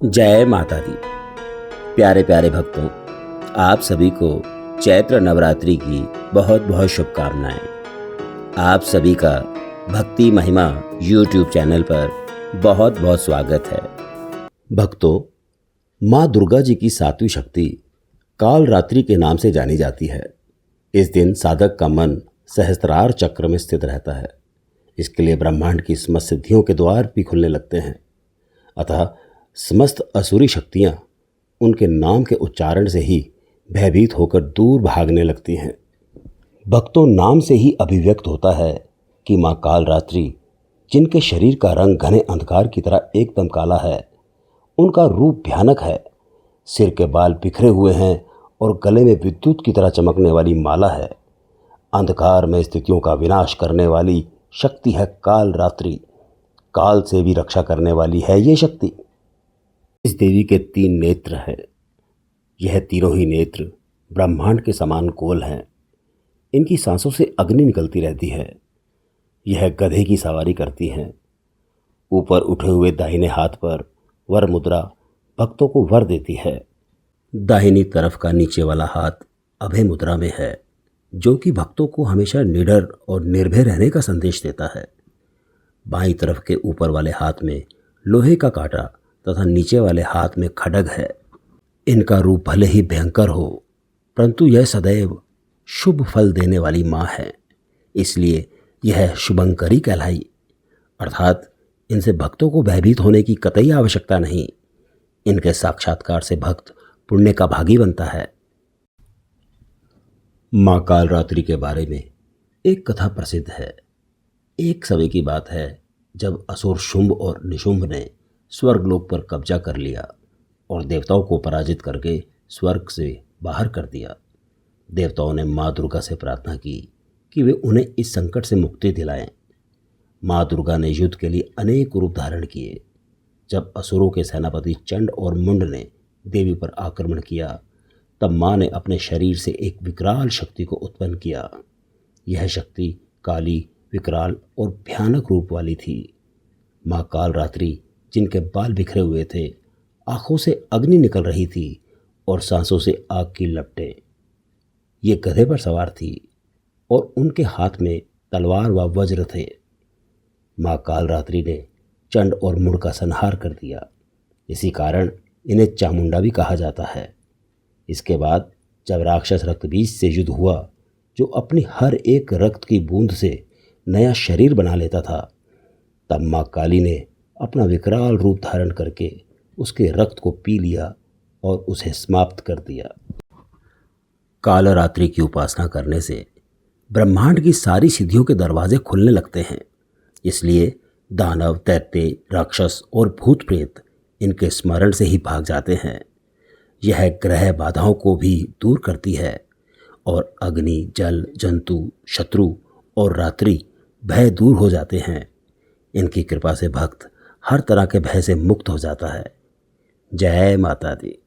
जय माता दी। प्यारे प्यारे भक्तों, आप सभी को चैत्र नवरात्रि की बहुत बहुत शुभकामनाएं। आप सभी का भक्ति महिमा YouTube चैनल पर बहुत बहुत स्वागत है। भक्तों, माँ दुर्गा जी की सातवीं शक्ति काल रात्रि के नाम से जानी जाती है। इस दिन साधक का मन सहस्त्रार चक्र में स्थित रहता है। इसके लिए ब्रह्मांड की समस्त सिद्धियों के द्वार भी खुलने लगते हैं। अतः समस्त असुरी शक्तियां उनके नाम के उच्चारण से ही भयभीत होकर दूर भागने लगती हैं। भक्तों, नाम से ही अभिव्यक्त होता है कि माँ काल रात्रि, जिनके शरीर का रंग घने अंधकार की तरह एकदम काला है, उनका रूप भयानक है। सिर के बाल बिखरे हुए हैं और गले में विद्युत की तरह चमकने वाली माला है। अंधकार में स्थितियों का विनाश करने वाली शक्ति है काल रात्रि। काल से भी रक्षा करने वाली है ये शक्ति। इस देवी के 3 नेत्र हैं। यह तीनों ही नेत्र ब्रह्मांड के समान गोल हैं। इनकी सांसों से अग्नि निकलती रहती है। यह गधे की सवारी करती हैं। ऊपर उठे हुए दाहिने हाथ पर वर मुद्रा भक्तों को वर देती है। दाहिनी तरफ का नीचे वाला हाथ अभय मुद्रा में है, जो कि भक्तों को हमेशा निडर और निर्भय रहने का संदेश देता है। बाईं तरफ के ऊपर वाले हाथ में लोहे का कांटा तथा नीचे वाले हाथ में खड्ग है। इनका रूप भले ही भयंकर हो, परंतु यह सदैव शुभ फल देने वाली माँ है। इसलिए यह शुभंकरी कहलाई। अर्थात इनसे भक्तों को भयभीत होने की कतई आवश्यकता नहीं। इनके साक्षात्कार से भक्त पुण्य का भागी बनता है। माँ काल रात्रि के बारे में एक कथा प्रसिद्ध है। एक समय की बात है, जब असुर शुंभ और निशुंभ ने स्वर्गलोक पर कब्जा कर लिया और देवताओं को पराजित करके स्वर्ग से बाहर कर दिया। देवताओं ने माँ दुर्गा से प्रार्थना की कि वे उन्हें इस संकट से मुक्ति दिलाएं। माँ दुर्गा ने युद्ध के लिए अनेक रूप धारण किए। जब असुरों के सेनापति चंड और मुंड ने देवी पर आक्रमण किया, तब माँ ने अपने शरीर से एक विकराल शक्ति को उत्पन्न किया। यह शक्ति काली, विकराल और भयानक रूप वाली थी। माँ काल रात्रि, जिनके बाल बिखरे हुए थे, आंखों से अग्नि निकल रही थी और सांसों से आग की लपटें। ये गधे पर सवार थी और उनके हाथ में तलवार व वज्र थे। माँ काल रात्रि ने चंड और मुंड का संहार कर दिया। इसी कारण इन्हें चामुंडा भी कहा जाता है। इसके बाद जब राक्षस रक्तबीज से युद्ध हुआ, जो अपनी हर एक रक्त की बूंद से नया शरीर बना लेता था, तब माँ काली ने अपना विकराल रूप धारण करके उसके रक्त को पी लिया और उसे समाप्त कर दिया। काल रात्रि की उपासना करने से ब्रह्मांड की सारी सिद्धियों के दरवाजे खुलने लगते हैं। इसलिए दानव, दैत्य, राक्षस और भूत प्रेत इनके स्मरण से ही भाग जाते हैं। यह ग्रह बाधाओं को भी दूर करती है और अग्नि, जल, जंतु, शत्रु और रात्रि भय दूर हो जाते हैं। इनकी कृपा से भक्त हर तरह के भय से मुक्त हो जाता है। जय माता दी।